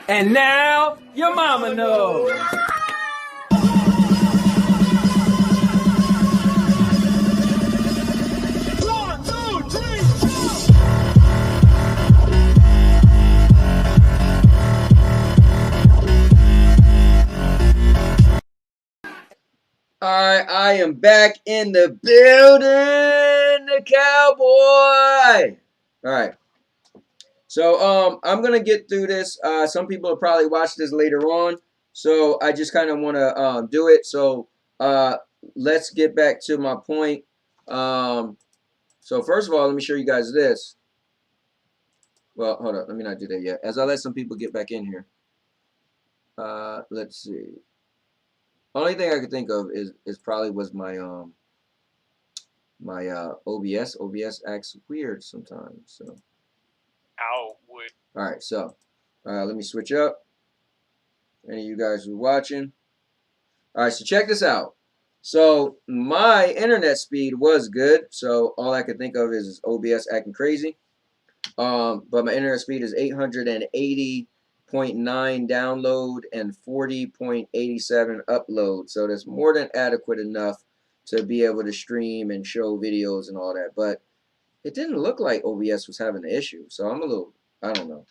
And now, your mama knows. Alright, I am back in the building, the cowboy. Alright. So I'm gonna get through this. Some people will probably watch this later on. So I just kind of want to do it. So let's get back to my point. So first of all, let me show you guys this. Well, hold up, let me not do that yet. As I let some people get back in here. Let's see. Only thing I could think of is probably was my OBS. OBS acts weird sometimes. So. How would? All right. So, let me switch up. Any of you guys who are watching. All right. So check this out. So my internet speed was good. So all I could think of is OBS acting crazy. But my internet speed is 880.9 download and 40.87 upload. So that's more than adequate enough to be able to stream and show videos and all that. But it didn't look like OBS was having an issue. So I'm a little, I don't know.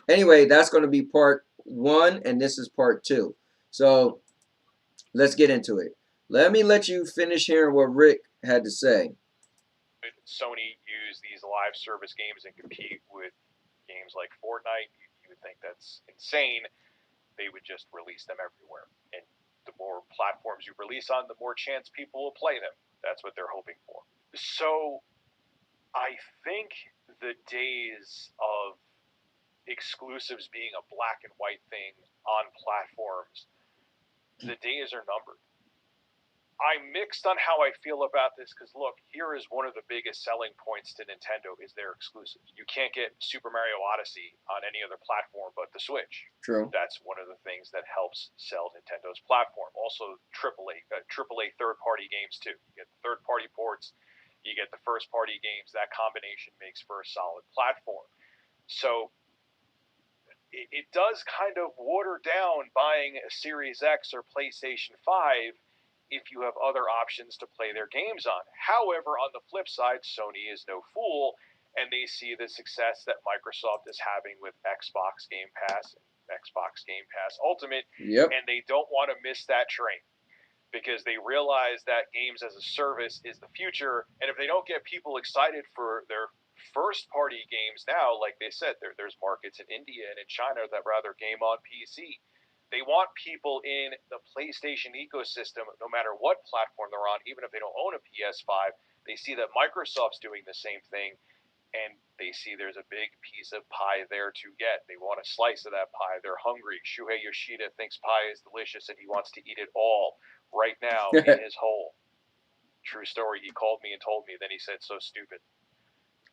Anyway, that's going to be part 1, and this is part 2. So let's get into it. Let me let you finish hearing what Rick had to say. Sony use these live service games and compete with games like Fortnite? You would think that's insane. They would just release them everywhere. And the more platforms you release on, the more chance people will play them. That's what they're hoping for. So I think the days of exclusives being a black and white thing on platforms, the days are numbered. I'm mixed on how I feel about this because, look, here is one of the biggest selling points to Nintendo is their exclusives. You can't get Super Mario Odyssey on any other platform but the Switch. True. That's one of the things that helps sell Nintendo's platform. Also, AAA third-party games, too. You get the third-party ports, you get the first-party games. That combination makes for a solid platform. So it does kind of water down buying a Series X or PlayStation 5 if you have other options to play their games on. However, on the flip side, Sony is no fool, and they see the success that Microsoft is having with Xbox Game Pass and Xbox Game Pass Ultimate, and they don't want to miss that train because they realize that games as a service is the future, and if they don't get people excited for their first-party games now, like they said, there's markets in India and in China that rather game on PC. They want people in the PlayStation ecosystem, no matter what platform they're on, even if they don't own a PS5. They see that Microsoft's doing the same thing, and they see there's a big piece of pie there to get. They want a slice of that pie. They're hungry. Shuhei Yoshida thinks pie is delicious, and he wants to eat it all right now in his hole. True story. He called me and told me. Then he said, "So stupid."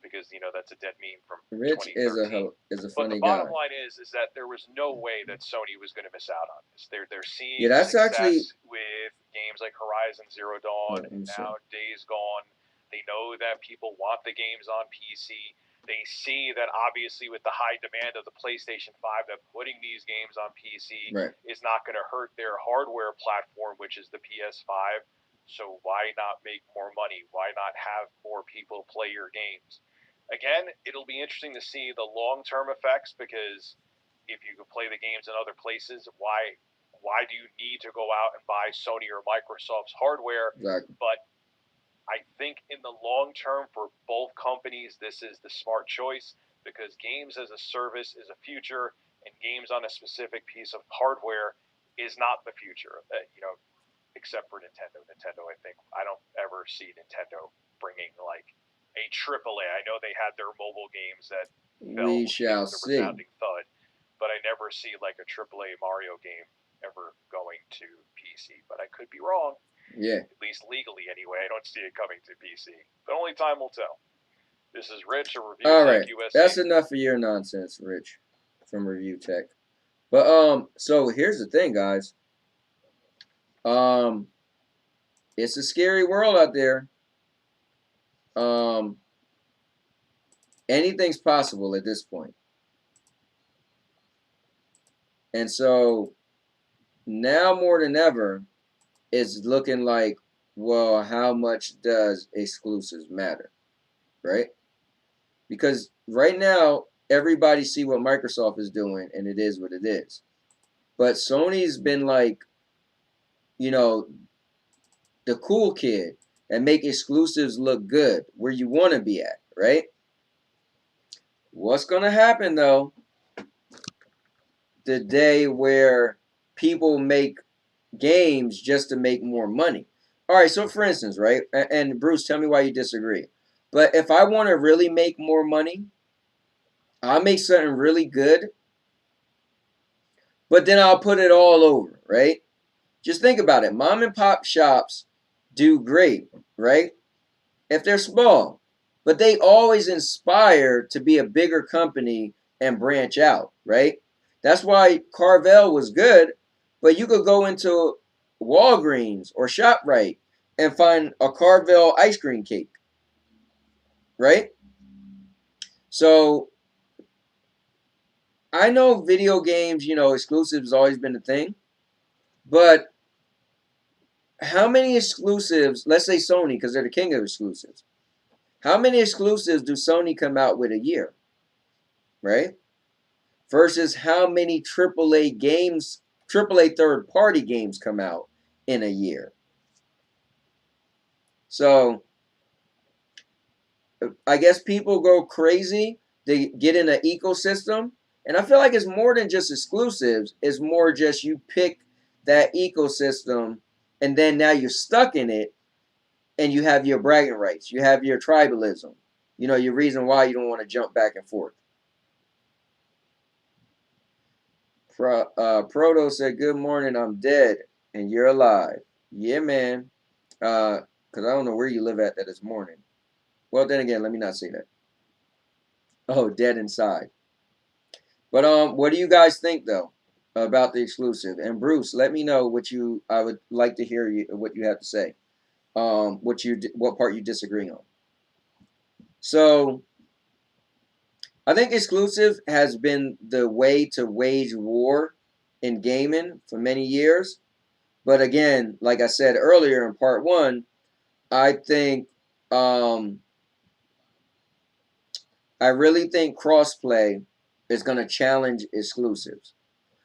Because that's a dead meme from Rich 2013. is a but funny the bottom guy. line is that there was no way that Sony was going to miss out on this. They're seeing that's success actually with games like Horizon Zero Dawn and now Days Gone. They know that people want the games on PC. They see that obviously with the high demand of the PlayStation 5, that putting these games on PC is not going to hurt their hardware platform, which is the PS5. So why not make more money? Why not have more people play your games? Again, it'll be interesting to see the long-term effects because if you can play the games in other places, why do you need to go out and buy Sony or Microsoft's hardware? Exactly. But I think in the long term for both companies, this is the smart choice because games as a service is a future, and games on a specific piece of hardware is not the future. Except for Nintendo. Nintendo, I don't ever see Nintendo bringing like a AAA. I know they had their mobile games that fell with a resounding thud, but I never see like a AAA Mario game ever going to PC. But I could be wrong. Yeah. At least legally, anyway. I don't see it coming to PC. But only time will tell. This is Rich, a Review Tech USA. That's enough of your nonsense, Rich, from Review Tech. But so here's the thing, guys. It's a scary world out there. Anything's possible at this point. And so now more than ever, it's looking like, well, how much does exclusives matter, right? Because right now, everybody see what Microsoft is doing, and it is what it is. But Sony's been like, you know, the cool kid and make exclusives look good where you want to be at, right? What's going to happen, though, the day where people make games just to make more money? All right, so for instance, right, and Bruce, tell me why you disagree. But if I want to really make more money, I'll make something really good, but then I'll put it all over, right? Just think about it. Mom and pop shops do great, right? If they're small, but they always inspire to be a bigger company and branch out, right? That's why Carvel was good, but you could go into Walgreens or ShopRite and find a Carvel ice cream cake, right? So I know video games, exclusives has always been a thing, but how many exclusives, let's say Sony, because they're the king of exclusives, how many exclusives do Sony come out with a year, right? Versus how many AAA games, AAA third-party games come out in a year. So I guess people go crazy. They get in an ecosystem. And I feel like it's more than just exclusives. It's more just you pick that ecosystem and then now you're stuck in it and you have your bragging rights. You have your tribalism. Your reason why you don't want to jump back and forth. Proto said, good morning, I'm dead and you're alive. Yeah, man. Because I don't know where you live at that is morning. Well, then again, let me not say that. Oh, dead inside. But what do you guys think though about the exclusive? And Bruce, let me know I would like to hear what you have to say. What part you disagree on. So I think exclusive has been the way to wage war in gaming for many years. But again, like I said earlier in part one, I think I really think crossplay is going to challenge exclusives.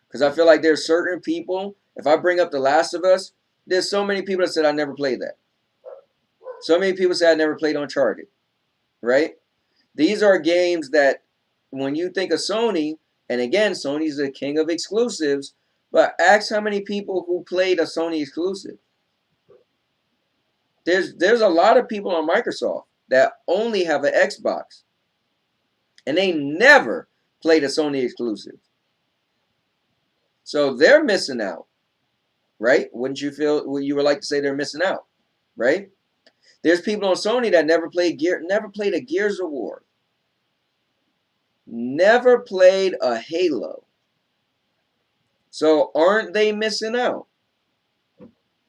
Because I feel like there's certain people, if I bring up The Last of Us, there's so many people that said I never played that. So many people said I never played Uncharted, right? These are games that when you think of Sony, and again, Sony's the king of exclusives, but ask how many people who played a Sony exclusive. There's a lot of people on Microsoft that only have an Xbox. And they never played a Sony exclusive. So they're missing out, right? Wouldn't you would like to say they're missing out, right? There's people on Sony that never played a Gears of War. Never played a Halo. So aren't they missing out?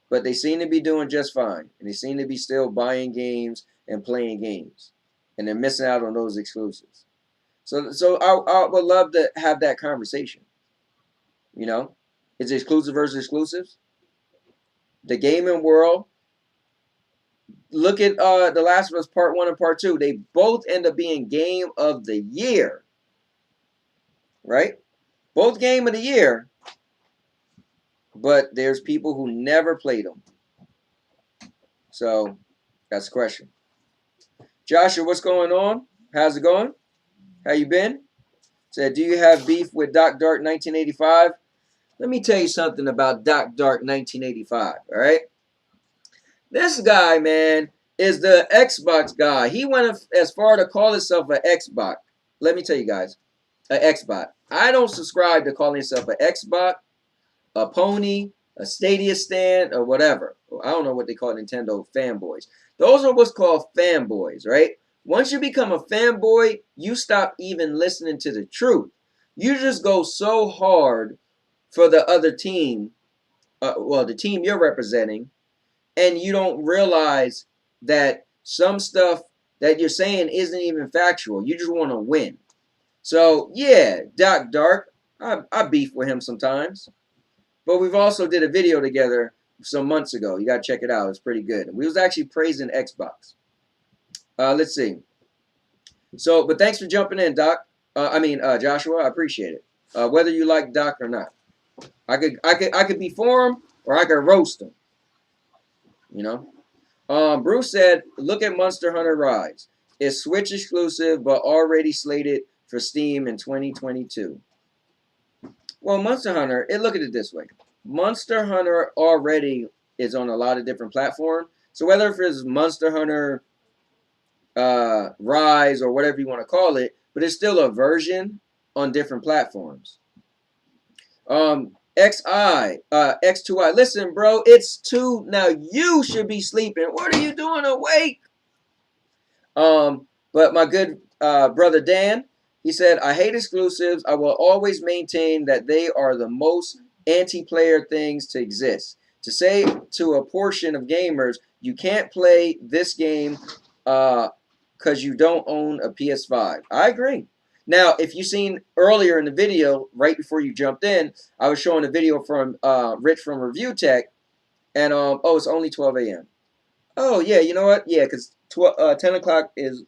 But they seem to be doing just fine. And they seem to be still buying games and playing games. And they're missing out on those exclusives. So I would love to have that conversation. It's exclusive versus exclusives. The gaming world. Look at The Last of Us Part 1 and Part 2. They both end up being Game of the Year. Right? Both Game of the Year. But there's people who never played them. So, that's the question. Joshua, what's going on? How's it going? How you been? Said, do you have beef with Doc Dark 1985? Let me tell you something about Doc Dark 1985, all right? This guy, man, is the Xbox guy. He went as far to call himself an Xbox. Let me tell you guys, an Xbox. I don't subscribe to calling himself an Xbox, a pony, a Stadia stand, or whatever. I don't know what they call Nintendo fanboys. Those are what's called fanboys, right? Once you become a fanboy, you stop even listening to the truth. You just go so hard for the other team, the team you're representing, and you don't realize that some stuff that you're saying isn't even factual. You just want to win. So, yeah, Doc Dark, I beef with him sometimes. But we've also did a video together some months ago. You got to check it out. It's pretty good. We was actually praising Xbox. Let's see. So, but thanks for jumping in, Doc. Joshua. I appreciate it. Whether you like Doc or not, I could be for him or I could roast him. You know. Bruce said, "Look at Monster Hunter Rise. It's Switch exclusive, but already slated for Steam in 2022." Well, Monster Hunter. Look at it this way. Monster Hunter already is on a lot of different platforms. So whether if it's Monster Hunter Rise or whatever you want to call it, but it's still a version on different platforms. X2I. Listen, bro, it's 2 now. You should be sleeping. What are you doing awake? But my good brother Dan, he said, "I hate exclusives. I will always maintain that they are the most anti-player things to exist. To say to a portion of gamers, you can't play this game because you don't own a PS5. I agree. Now, if you seen earlier in the video, right before you jumped in, I was showing a video from Rich from Review Tech, and it's only 12 a.m. Oh, yeah, you know what? Yeah, because 10 o'clock is,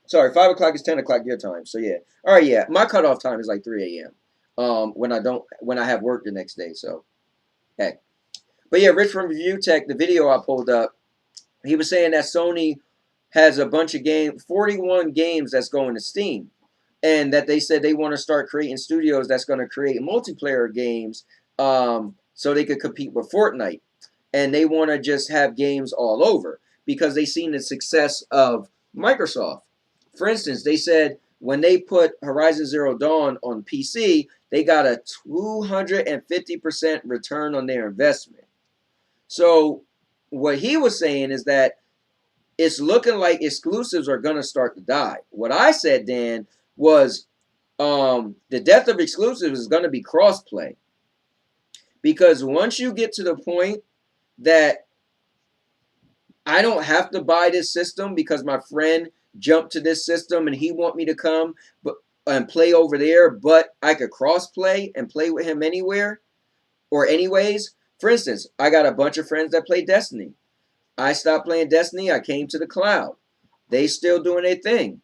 sorry, 5 o'clock is 10 o'clock your time. So, yeah. All right, yeah. My cutoff time is like 3 a.m. When I have work the next day. So, heck. But, yeah, Rich from Review Tech, the video I pulled up, he was saying that Sony has a bunch of 41 games that's going to Steam. And that they said they want to start creating studios that's going to create multiplayer games so they could compete with Fortnite. And they want to just have games all over because they seen the success of Microsoft. For instance, they said when they put Horizon Zero Dawn on PC, they got a 250% return on their investment. So what he was saying is that it's looking like exclusives are going to start to die. What I said, Dan, was the death of exclusives is going to be cross-play. Because once you get to the point that I don't have to buy this system because my friend jumped to this system and he want me to come and play over there, but I could cross-play and play with him anywhere or anyways. For instance, I got a bunch of friends that play Destiny. I stopped playing Destiny. I came to the cloud. They still doing their thing.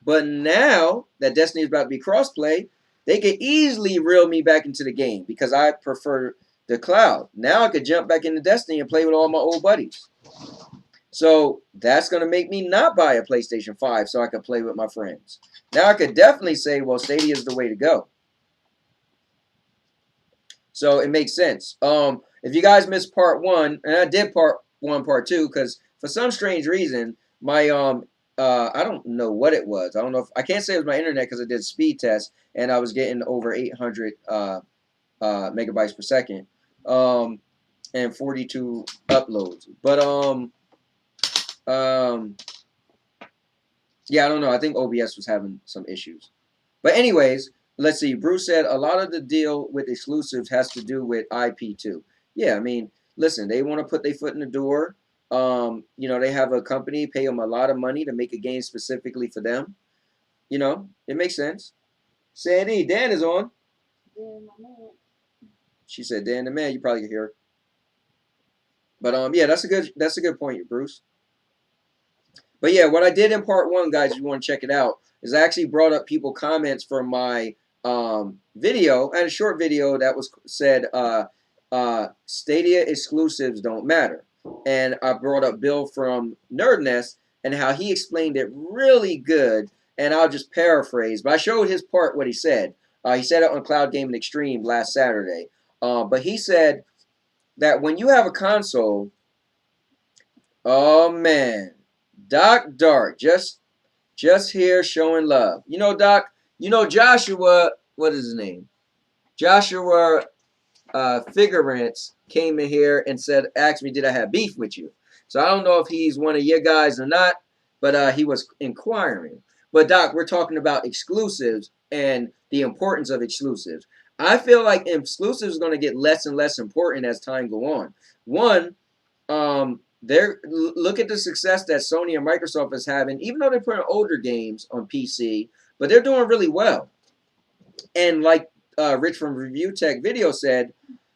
But now that Destiny is about to be crossplay, they could easily reel me back into the game because I prefer the cloud. Now I could jump back into Destiny and play with all my old buddies. So that's going to make me not buy a PlayStation 5 so I can play with my friends. Now I could definitely say, well, Stadia is the way to go. So it makes sense. If you guys missed part 1, and I did part 1, part 2, because for some strange reason, my I don't know what it was. I don't know if I can't say it was my internet because I did a speed test and I was getting over 800 megabytes per second and 42 uploads. But yeah, I don't know. I think OBS was having some issues. But anyways, let's see. Bruce said a lot of the deal with exclusives has to do with IP2. Yeah, I mean, listen, they want to put their foot in the door. You know, they have a company, pay them a lot of money to make a game specifically for them. You know, it makes sense. Sandy, Dan is on. She said, Dan the man, you probably can hear her. But yeah, that's a good point, Bruce. But yeah, what I did in part 1, guys, if you want to check it out, is I actually brought up people comments from my video. I had a short video that was said Stadia exclusives don't matter. And I brought up Bill from Nerd Nest and how he explained it really good. And I'll just paraphrase, but I showed his part what he said. He said it on Cloud Gaming Extreme last Saturday. But he said that when you have a console, oh man, Doc Dark just here showing love. You know, Doc, you know Joshua, what is his name? Joshua Figurance came in here and asked me, did I have beef with you? So I don't know if he's one of your guys or not, but he was inquiring. But Doc, we're talking about exclusives and the importance of exclusives. I feel like exclusives are going to get less and less important as time go on. One, look at the success that Sony and Microsoft is having, even though they're putting older games on PC, but they're doing really well. And like Rich from Review Tech video said,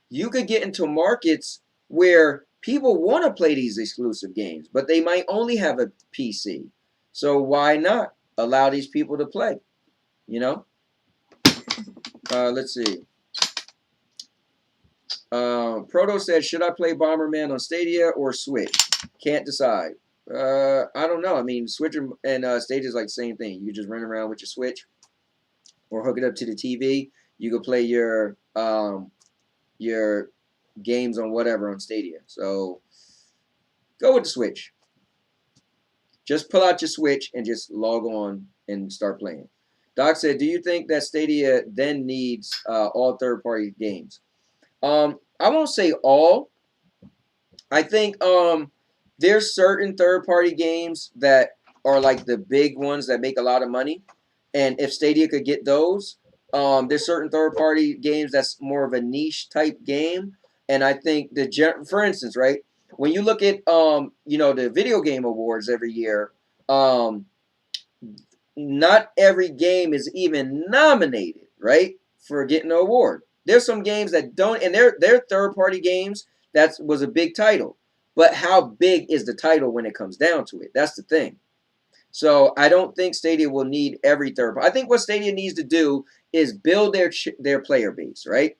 you could get into markets where people want to play these exclusive games, but they might only have a PC. So why not allow these people to play? You know? Let's see. Proto said, should I play Bomberman on Stadia or Switch? Can't decide. I don't know. I mean, Switch and Stadia is like the same thing. You just run around with your Switch or hook it up to the TV. You can play your games on whatever on Stadia. So go with the Switch. Just pull out your Switch and just log on and start playing. Doc said, do you think that Stadia then needs all third-party games? I won't say all. I think there's certain third-party games that are like the big ones that make a lot of money. And if Stadia could get those, there's certain third-party games that's more of a niche type game. And I think for instance, right, when you look at the video game awards every year, not every game is even nominated, right, for getting an award. There's some games that don't, and they're third-party games. That was a big title. But how big is the title when it comes down to it? That's the thing. So I don't think Stadia will need every third. I think what Stadia needs to do is build their player base, right?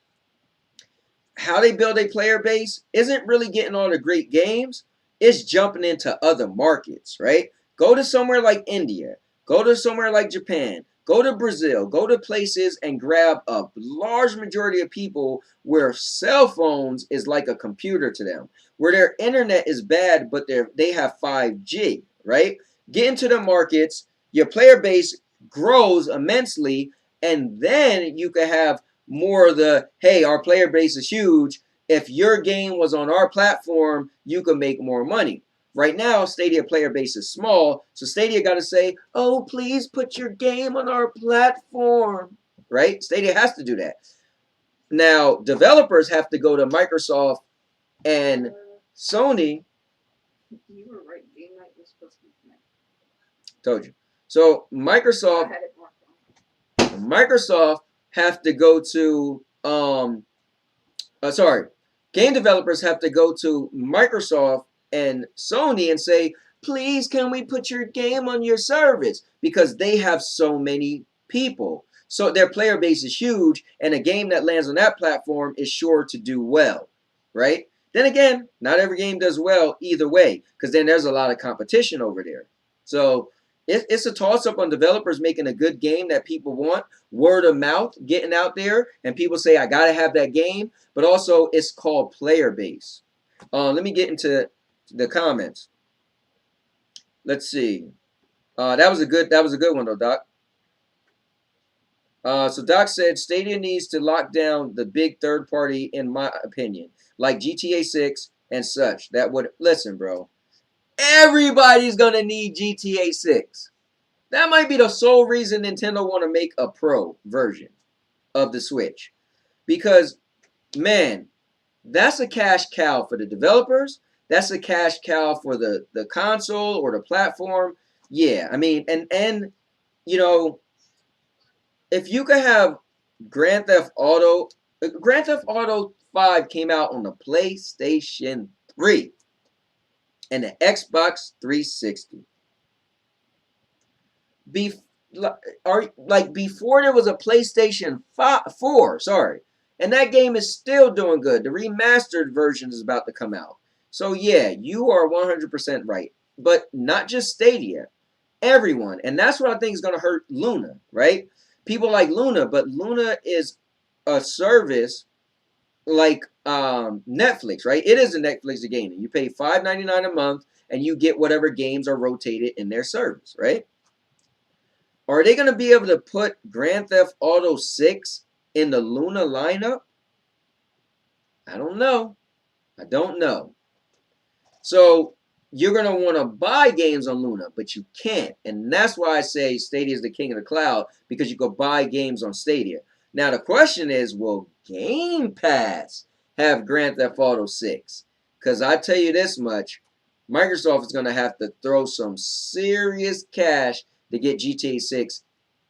How they build a player base isn't really getting all the great games. It's jumping into other markets, right? Go to somewhere like India. Go to somewhere like Japan. Go to Brazil. Go to places and grab a large majority of people where cell phones is like a computer to them, where their internet is bad, but they have 5G, right? Get into the markets. Your player base grows immensely, and then you can have more of the, hey, our player base is huge. If your game was on our platform, you can make more money. Right now, Stadia player base is small, so Stadia got to say, oh, please put your game on our platform, right? Stadia has to do that. Now, developers have to go to Microsoft and Sony. You were right. Game night was supposed to be tonight. Told you. So Microsoft have to go to game developers have to go to Microsoft and Sony and say, please, can we put your game on your service? Because they have so many people. So their player base is huge, and a game that lands on that platform is sure to do well, right? Then again, not every game does well either way, because then there's a lot of competition over there. So it's a toss-up on developers making a good game that people want, word of mouth getting out there, and people say, I got to have that game, but also it's called player base. Let me get into the comments. Let's see. That was a good one though, Doc. So Doc said Stadia needs to lock down the big third party, in my opinion, like GTA 6 and such. That would, listen, bro. Everybody's gonna need GTA 6. That might be the sole reason Nintendo want to make a pro version of the Switch, because man, that's a cash cow for the developers. That's a cash cow for the console or the platform. Yeah, I mean, and you know, if you could have Grand Theft Auto 5 came out on the PlayStation 3 and the Xbox 360. Before there was a PlayStation 4, sorry. And that game is still doing good. The remastered version is about to come out. So yeah, you are 100% right. But not just Stadia. Everyone. And that's what I think is going to hurt Luna, right? People like Luna, but Luna is a service like Netflix, right? It is a Netflix of gaming. You pay $5.99 a month and you get whatever games are rotated in their service, right? Are they going to be able to put Grand Theft Auto 6 in the Luna lineup? I don't know. I don't know. So you're going to want to buy games on Luna, but you can't. And that's why I say Stadia is the king of the cloud, because you could buy games on Stadia. Now the question is, will Game Pass have Grand Theft Auto 6? Because I tell you this much, Microsoft is going to have to throw some serious cash to get GTA 6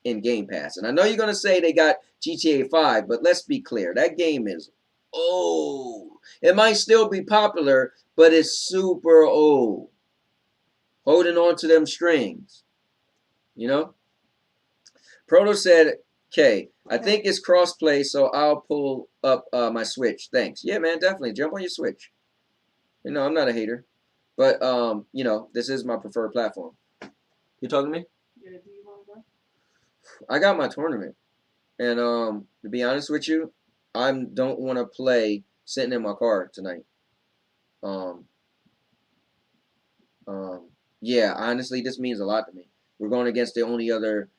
in Game Pass. And I know you're going to say they got GTA 5, but let's be clear. That game is old. It might still be popular, but it's super old. Holding on to them strings. You know? Proto said, okay, I think it's crossplay, so I'll pull up my Switch. Thanks. Yeah, man, definitely. Jump on your Switch. You know, I'm not a hater. But, you know, this is my preferred platform. You talking to me? Yeah, do you want to go? I got my tournament. And to be honest with you, I don't want to play sitting in my car tonight. Yeah, honestly, this means a lot to me. We're going against the only other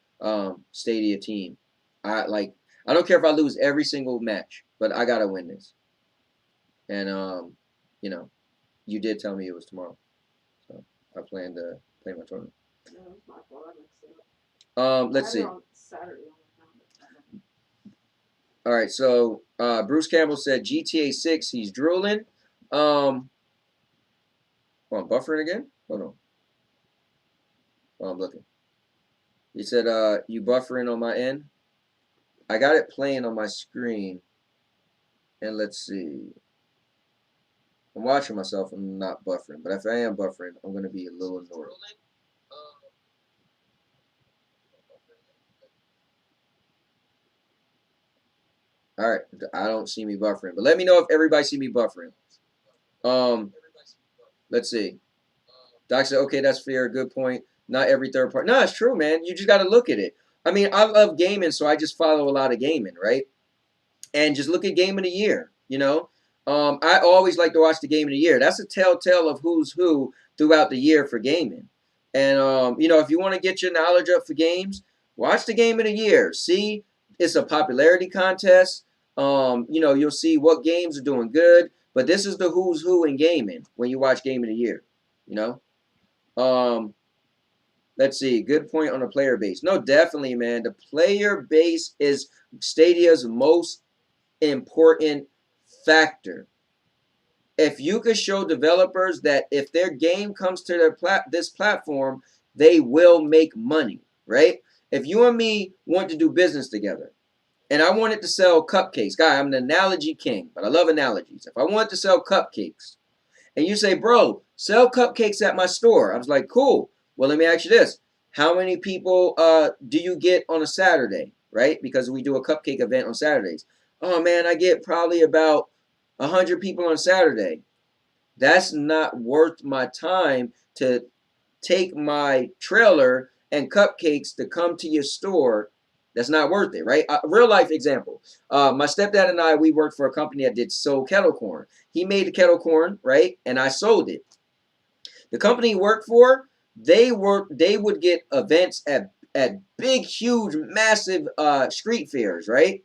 Stadia team. I don't care if I lose every single match, but I gotta win this. And you know, you did tell me it was tomorrow, so I plan to play my tournament. No, it's my fault. I mixed it up. Let's I see. had it on Saturday on the calendar. All right, so Bruce Campbell said GTA 6. He's drooling. Oh, I'm buffering again. Hold on. Oh, I'm looking. He said, you buffering on my end? I got it playing on my screen. And let's see. I'm watching myself. I'm not buffering. But if I am buffering, I'm going to be a little annoyed. All right. I don't see me buffering. But let me know if everybody see me buffering. Let's see. Doc said, okay, that's fair. Good point. Not every third party. No, it's true, man. You just got to look at it. I mean, I love gaming, so I just follow a lot of gaming, right? And just look at Game of the Year, you know? I always like to watch the Game of the Year. That's a telltale of who's who throughout the year for gaming. And, you know, if you want to get your knowledge up for games, watch the Game of the Year. See, it's a popularity contest. You know, you'll see what games are doing good. But this is the who's who in gaming when you watch Game of the Year, you know? Let's see. Good point on the player base. No, definitely, man. The player base is Stadia's most important factor. If you could show developers that if their game comes to their this platform, they will make money, right? If you and me want to do business together, and I wanted to sell cupcakes, guy, I'm an analogy king, but I love analogies. If I want to sell cupcakes, and you say, bro, sell cupcakes at my store, I was like, cool. Well, let me ask you this. How many people do you get on a Saturday, right? Because we do a cupcake event on Saturdays. Oh, man, I get probably about 100 people on Saturday. That's not worth my time to take my trailer and cupcakes to come to your store. That's not worth it, right? Real life example. My stepdad and I, we worked for a company that did sold kettle corn. He made the kettle corn, right? And I sold it. The company he worked for, they would get events at big, huge, massive street fairs, right?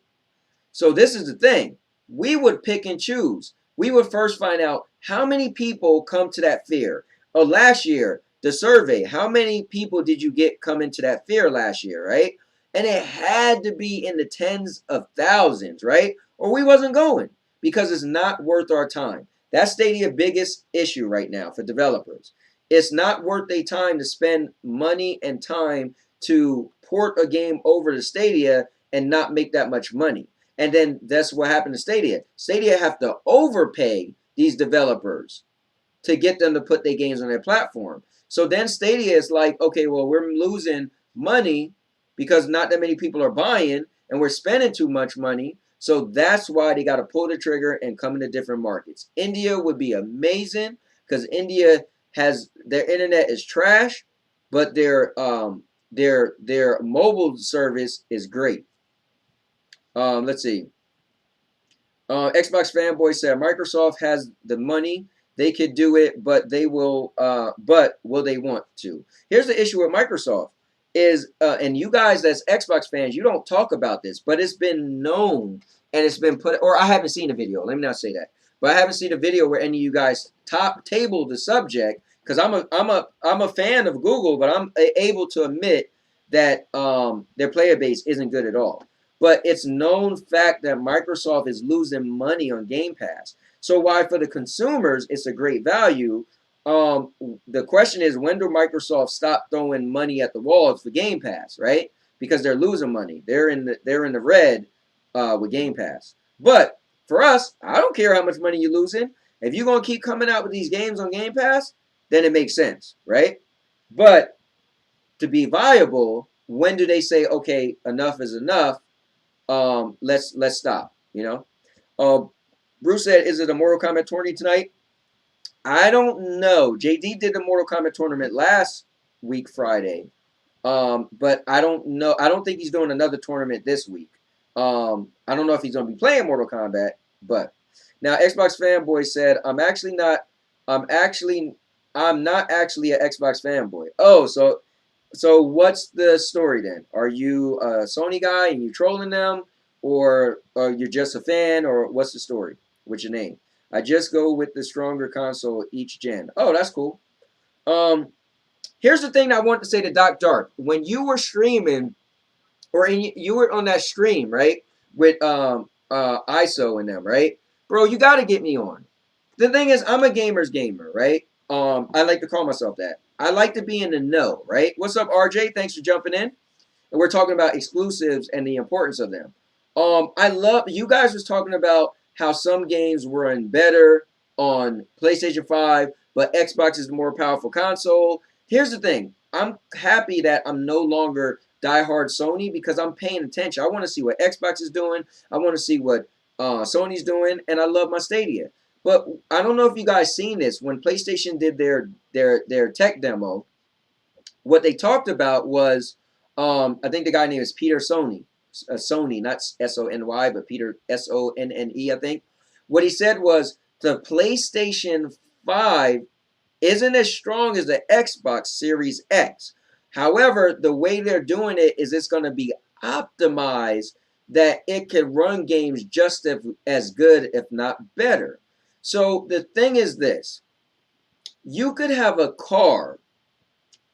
So this is the thing. We would pick and choose. We would first find out how many people come to that fair. Last year, the survey, how many people did you get coming to that fair last year, right? And it had to be in the tens of thousands, right? Or we wasn't going because it's not worth our time. That's Stadia's biggest issue right now for developers. It's not worth their time to spend money and time to port a game over to Stadia and not make that much money. And then that's what happened to Stadia. Stadia have to overpay these developers to get them to put their games on their platform. So then Stadia is like, okay, well, we're losing money because not that many people are buying and we're spending too much money. So that's why they got to pull the trigger and come into different markets. India would be amazing because India has their internet is trash, but their mobile service is great. Let's see. Xbox fanboy said Microsoft has the money. They could do it, but they will. But will they want to? Here's the issue with Microsoft is, and you guys that's Xbox fans, you don't talk about this, but it's been known and it's been put. Or I haven't seen a video. Let me not say that, but I haven't seen a video where any of you guys top table the subject because I'm a fan of Google, but I'm able to admit that their player base isn't good at all. But it's known fact that Microsoft is losing money on Game Pass. So why for the consumers it's a great value, the question is when do Microsoft stop throwing money at the walls for Game Pass, right? because they're losing money. They're in the red with Game Pass. But for us, I don't care how much money you're losing. If you're gonna keep coming out with these games on Game Pass, then it makes sense, right? But to be viable, when do they say, okay, enough is enough? Let's stop. You know. Bruce said, is it a Mortal Kombat tournament tonight? I don't know. JD did the Mortal Kombat tournament last week Friday. But I don't know. I don't think he's doing another tournament this week. I don't know if he's going to be playing Mortal Kombat. But now Xbox Fanboy said, I'm not actually an Xbox fanboy. Oh, so what's the story then? Are you a Sony guy and you trolling them, or you're just a fan, or what's the story? What's your name? I just go with the stronger console each gen. Oh, that's cool. Here's the thing I want to say to Doc Dark. When you were streaming, or you were on that stream, right, with ISO and them, right, bro, you got to get me on. The thing is, I'm a gamer's gamer, right? I like to call myself that. I like to be in the know, right? What's up, RJ? Thanks for jumping in. And we're talking about exclusives and the importance of them. I love, you guys was talking about how some games were better on PlayStation 5, but Xbox is the more powerful console. Here's the thing. I'm happy that I'm no longer diehard Sony because I'm paying attention. I want to see what Xbox is doing. I want to see what Sony's doing, and I love my Stadia. But I don't know if you guys seen this. When PlayStation did their tech demo, what they talked about was, I think the guy name is Peter Sony. Sony, not S-O-N-Y, but Peter S-O-N-N-E, I think. What he said was the PlayStation 5 isn't as strong as the Xbox Series X. However, the way they're doing it is it's going to be optimized that it can run games just as good, if not better. So the thing is this. You could have a car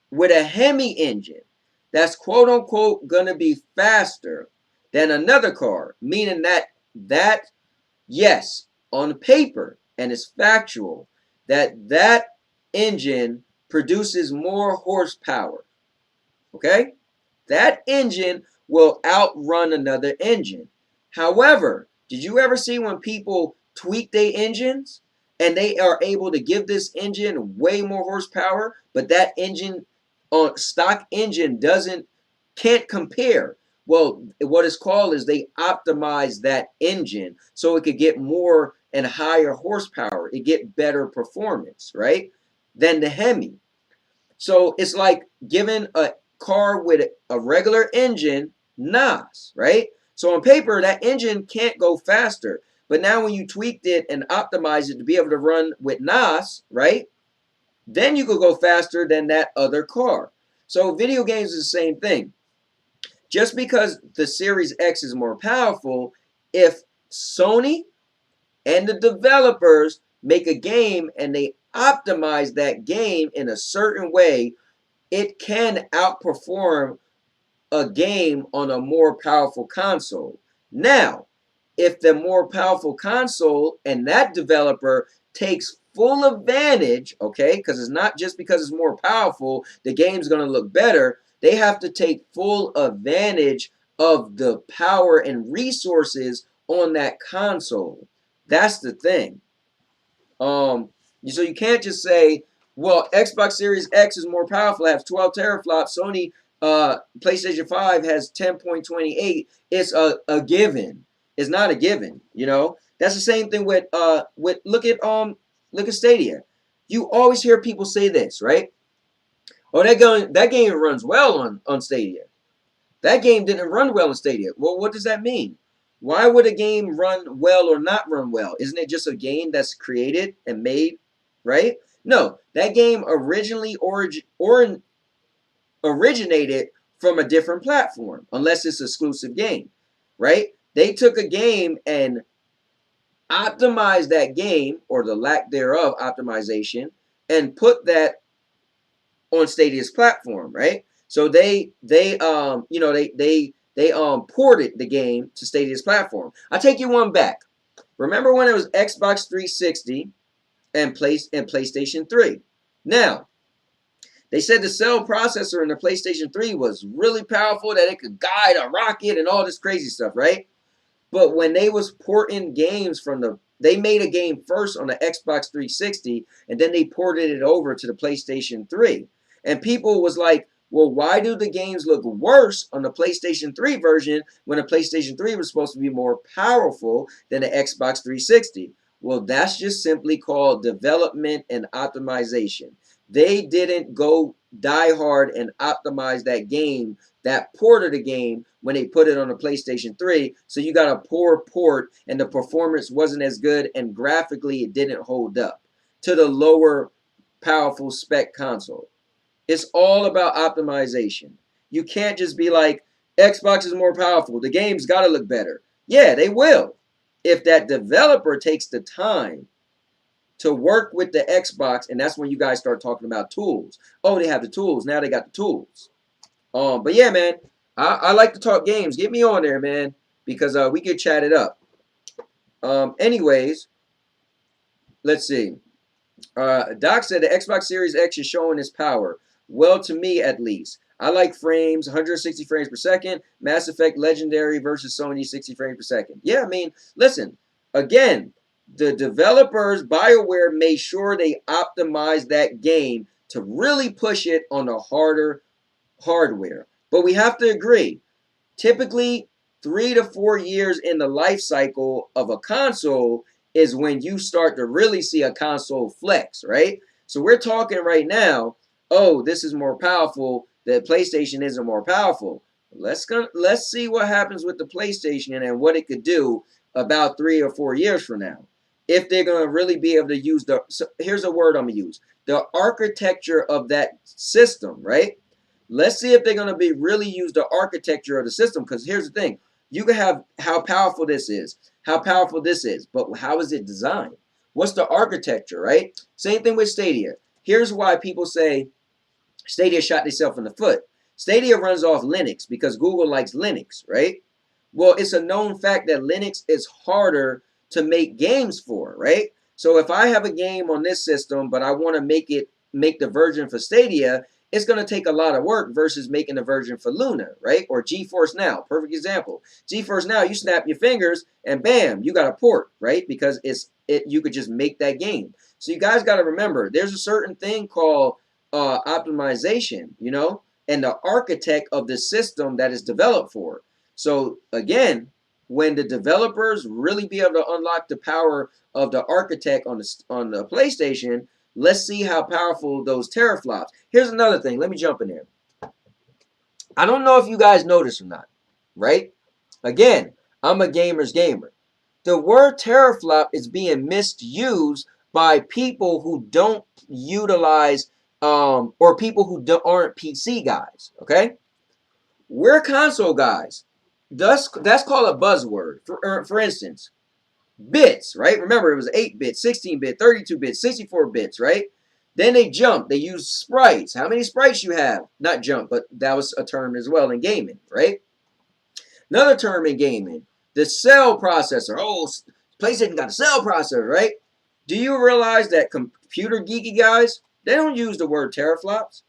with a Hemi engine that's quote-unquote going to be faster than another car, meaning that yes, on paper, and it's factual, that engine produces more horsepower, okay? That engine will outrun another engine. However, did you ever see when people tweak their engines and they are able to give this engine way more horsepower, but that engine on stock engine can't compare? Well, what it's called is they optimize that engine so it could get more and higher horsepower. It get better performance, right, than the Hemi. So it's like giving a car with a regular engine NOS, right? So on paper, that engine can't go faster. But now when you tweaked it and optimized it to be able to run with NOS, right, then you could go faster than that other car. So video games is the same thing. Just because the Series X is more powerful, if Sony and the developers make a game and they optimize that game in a certain way, it can outperform a game on a more powerful console. Now, if the more powerful console and that developer takes full advantage, okay, because it's not just because it's more powerful, the game's going to look better. They have to take full advantage of the power and resources on that console. That's the thing. So you can't just say, well, Xbox Series X is more powerful, it has 12 teraflops. Sony PlayStation 5 has 10.28. It's a given. It's not a given, you know. That's the same thing with look at Stadia. You always hear people say this, right? Oh, that game runs well on Stadia. That game didn't run well on Stadia. Well, what does that mean? Why would a game run well or not run well? Isn't it just a game that's created and made, right? No, that game originally originated from a different platform, unless it's an exclusive game, right? They took a game and optimized that game, or the lack thereof optimization, and put that on Stadia's platform, right? So they ported the game to Stadia's platform. I'll take you one back. Remember when it was Xbox 360 and PlayStation 3? Now, They said the cell processor in the PlayStation 3 was really powerful, that it could guide a rocket and all this crazy stuff, right? But when they was porting games from they made a game first on the Xbox 360, and then they ported it over to the PlayStation 3. And people was like, well, why do the games look worse on the PlayStation 3 version when the PlayStation 3 was supposed to be more powerful than the Xbox 360? Well, that's just simply called development and optimization. They didn't go die hard and optimize that game, that port of the game, when they put it on the PlayStation 3. So you got a poor port, and the performance wasn't as good, and graphically it didn't hold up to the lower powerful spec console. It's all about optimization. You can't just be like, Xbox is more powerful, the game's got to look better. Yeah, they will. If that developer takes the time to work with the Xbox, and that's when you guys start talking about tools. Oh, they have the tools. Now they got the tools. But yeah, man, I like to talk games. Get me on there, man, because we could chat it up. Anyways, let's see. Doc said the Xbox Series X is showing its power. Well, to me, at least. I like frames, 160 frames per second. Mass Effect Legendary versus Sony 60 frames per second. Yeah, I mean, listen, again, the developers, BioWare, made sure they optimized that game to really push it on the harder hardware. But we have to agree, typically 3 to 4 years in the life cycle of a console is when you start to really see a console flex, right? So we're talking right now, oh, this is more powerful, the PlayStation isn't more powerful. Let's see what happens with the PlayStation and what it could do about 3 or 4 years from now. If they're going to really be able to use here's a word I'm going to use, the architecture of that system, right? Let's see if they're going to really use the architecture of the system, because here's the thing. You can have how powerful this is, how powerful this is, but how is it designed? What's the architecture, right? Same thing with Stadia. Here's why people say Stadia shot themselves in the foot. Stadia runs off Linux because Google likes Linux, right? Well, it's a known fact that Linux is harder to make games for, right? So if I have a game on this system, but I want to make the version for Stadia, it's going to take a lot of work versus making a version for Luna, right? Or GeForce Now, perfect example. GeForce Now, you snap your fingers and bam, you got a port, right? Because you could just make that game. So you guys got to remember, there's a certain thing called optimization, you know, and the architect of the system that is developed for. So again, when the developers really be able to unlock the power of the architect on the PlayStation, let's see how powerful those teraflops. Here's another thing. Let me jump in there. I don't know if you guys notice or not, right? Again, I'm a gamer's gamer. The word teraflop is being misused by people who don't utilize or people who aren't PC guys, okay? We're console guys. That's called a buzzword. For instance, bits, right? Remember, it was 8-bit, 16-bit, 32-bit, 64 bits, right? Then they jumped. They used sprites. How many sprites you have? Not jump, but that was a term as well in gaming, right? Another term in gaming, the cell processor. Oh, PlayStation got a cell processor, right? Do you realize that computer geeky guys, they don't use the word teraflops?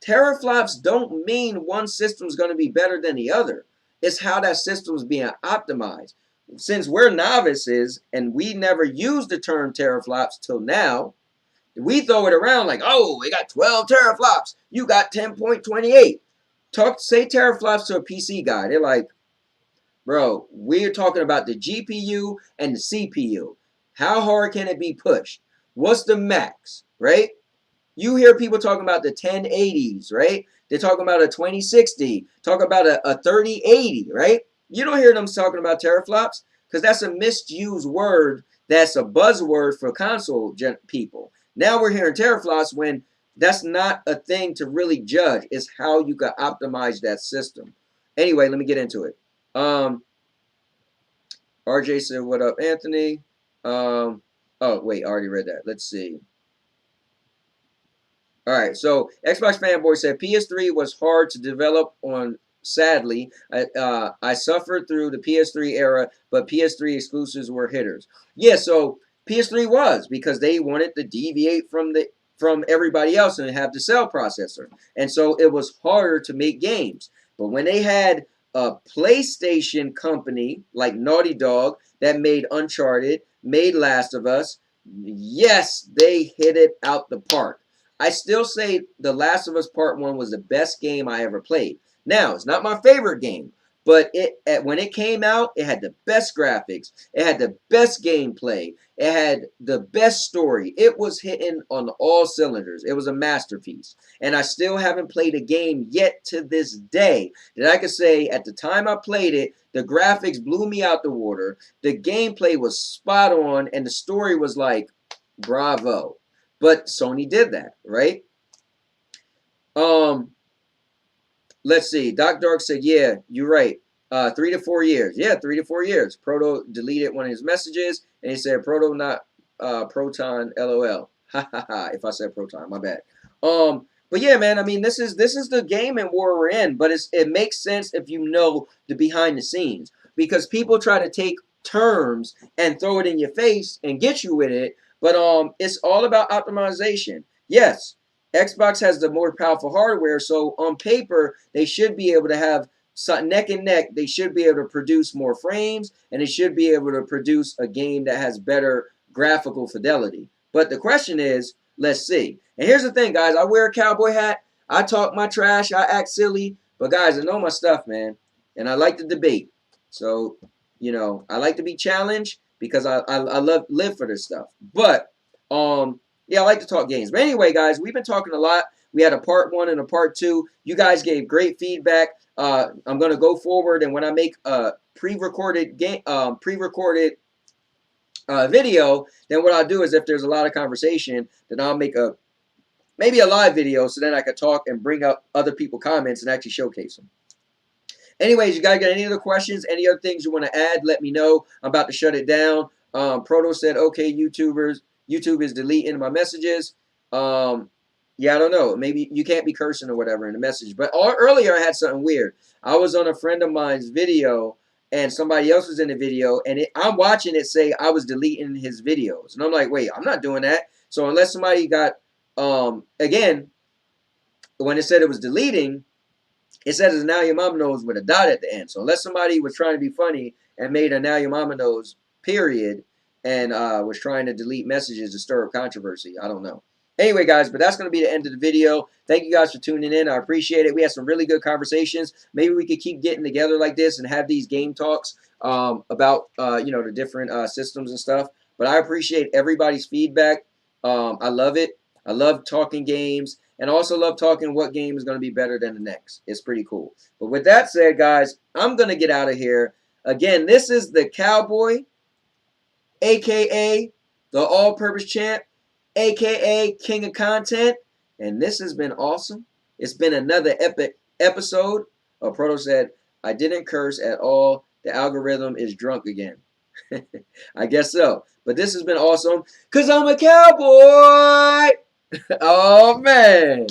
Teraflops don't mean one system is going to be better than the other. It's how that system is being optimized. Since we're novices and we never used the term teraflops till now, we throw it around like, oh, we got 12 teraflops. You got 10.28. Say teraflops to a PC guy. They're like, bro, we're talking about the GPU and the CPU. How hard can it be pushed? What's the max, right? You hear people talking about the 1080s, right? They're talking about a 2060, talk about a 3080, right? You don't hear them talking about teraflops because that's a misused word. That's a buzzword for console people. Now we're hearing teraflops when that's not a thing to really judge. It's how you can optimize that system. Anyway, let me get into it. RJ said, what up, Anthony? Oh, wait, I already read that. Let's see. All right, so Xbox Fanboy said PS3 was hard to develop on. Sadly, I suffered through the PS3 era, but PS3 exclusives were hitters. Yeah, so PS3 was because they wanted to deviate from from everybody else and have the cell processor. And so it was harder to make games. But when they had a PlayStation company like Naughty Dog that made Uncharted, made Last of Us, yes, they hit it out the park. I still say The Last of Us Part 1 was the best game I ever played. Now, it's not my favorite game, but when it came out, it had the best graphics. It had the best gameplay. It had the best story. It was hitting on all cylinders. It was a masterpiece. And I still haven't played a game yet to this day that I could say at the time I played it, the graphics blew me out the water. The gameplay was spot on, and the story was like, bravo. But Sony did that, right? Let's see. Doc Dark said, yeah, you're right. 3 to 4 years. Yeah, 3 to 4 years. Proto deleted one of his messages, and he said, Proto, not Proton, LOL. Ha ha ha. If I said Proton, my bad. But yeah, man, I mean, this is the game and war we're in, but it makes sense if you know the behind the scenes, because people try to take terms and throw it in your face and get you with it, but it's all about optimization. Yes, Xbox has the more powerful hardware, so on paper they should be able to have neck and neck. They should be able to produce more frames, and they should be able to produce a game that has better graphical fidelity. But the question is, let's see. And here's the thing, guys. I wear a cowboy hat. I talk my trash. I act silly. But, guys, I know my stuff, man. And I like to debate. So, you know, I like to be challenged because I live for this stuff. But, yeah, I like to talk games. But anyway, guys, we've been talking a lot. We had a part 1 and a part 2. You guys gave great feedback. I'm going to go forward, and when I make a pre-recorded video, then what I'll do is if there's a lot of conversation, then I'll make maybe a live video so then I can talk and bring up other people's comments and actually showcase them. Anyways, you guys got any other questions, any other things you want to add, let me know. I'm about to shut it down. Proto said, okay, YouTube is deleting my messages. Yeah, I don't know. Maybe you can't be cursing or whatever in the message. But earlier I had something weird. I was on a friend of mine's video, and somebody else was in the video, and I'm watching it say I was deleting his videos. And I'm like, wait, I'm not doing that. So unless somebody got, again, when it said it was deleting, it says it's Now Your Mama Knows with a dot at the end. So unless somebody was trying to be funny and made a Now Your Mama Knows period and was trying to delete messages to stir up controversy, I don't know. Anyway, guys, but that's going to be the end of the video. Thank you guys for tuning in. I appreciate it. We had some really good conversations. Maybe we could keep getting together like this and have these game talks about, you know, the different systems and stuff. But I appreciate everybody's feedback. I love it. I love talking games, and also love talking what game is going to be better than the next. It's pretty cool. But with that said, guys, I'm going to get out of here. Again, this is the Cowboy, a.k.a. the All-Purpose Champ, a.k.a. King of Content, and this has been awesome. It's been another epic episode. Proto said, I didn't curse at all. The algorithm is drunk again. I guess so. But this has been awesome, because I'm a cowboy. Oh, man.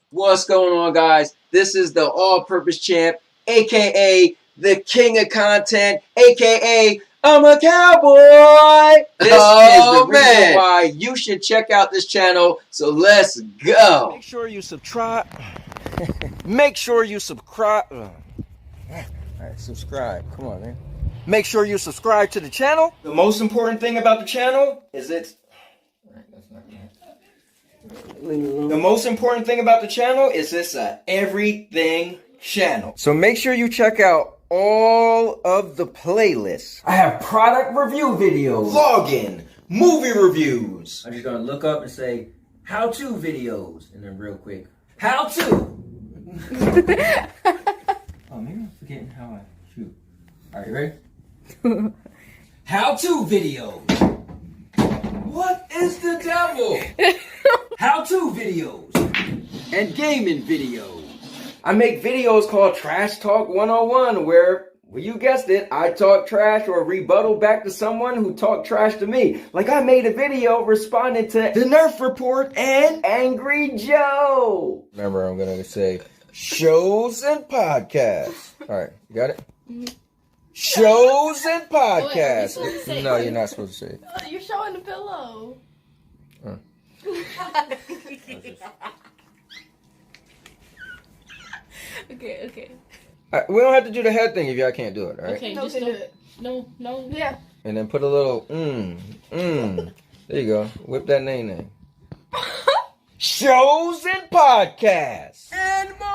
What's going on, guys? This is the All-Purpose Champ, a.k.a. the King of Content, a.k.a. I'm a cowboy. This is the reason why you should check out this channel. So let's go. Make sure you subscribe. Make sure you subscribe. All right, subscribe. Come on, man. Make sure you subscribe to the channel. The most important thing about the channel is it's... All right, that's not good. The most important thing about the channel is it's a everything channel. So make sure you check out all of the playlists. I have product review videos, login, movie reviews. I'm just gonna look up and say how-to videos, and then real quick, how-to. Oh, maybe I'm forgetting how I shoot. All right, you ready? How-to videos. What is the devil? How-to videos and gaming videos. I make videos called Trash Talk 101 where, well, you guessed it, I talk trash or rebuttal back to someone who talked trash to me. Like I made a video responding to the Nerf Report and Angry Joe. Remember, I'm going to say shows and podcasts. All right, you got it? Mm-hmm. Shows and podcasts. Wait, no, you're not supposed to say it. You're showing the pillow. Okay. We don't have to do the head thing if y'all can't do it, all right? Okay, No, just can do it. no. Yeah. And then put a little There you go. Whip that name. Shows and podcasts and more.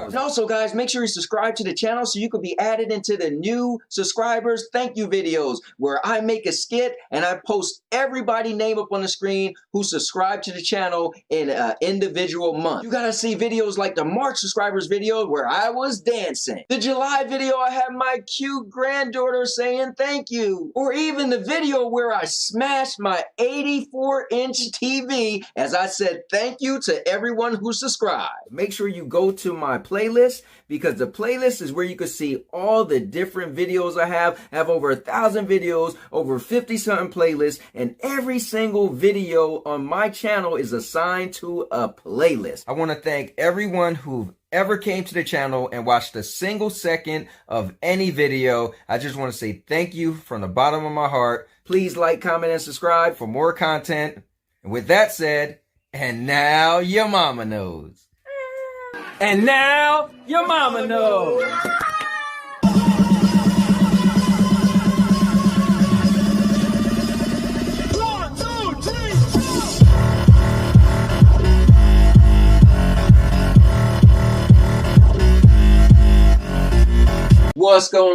And also, guys, make sure you subscribe to the channel so you can be added into the new subscribers thank you videos where I make a skit and I post everybody name up on the screen who subscribed to the channel in an individual month. You gotta see videos like the March subscribers video where I was dancing. The July video I have my cute granddaughter saying thank you. Or even the video where I smashed my 84-inch TV as I said thank you to everyone who subscribed. Make sure you go to my playlist because the playlist is where you can see all the different videos I have. I have over 1,000 videos, over 50-something playlists, and every single video on my channel is assigned to a playlist. I want to thank everyone who ever came to the channel and watched a single second of any video. I just want to say thank you from the bottom of my heart. Please like, comment, and subscribe for more content. And with that said, and now your mama knows. And now your mama knows. What's going on?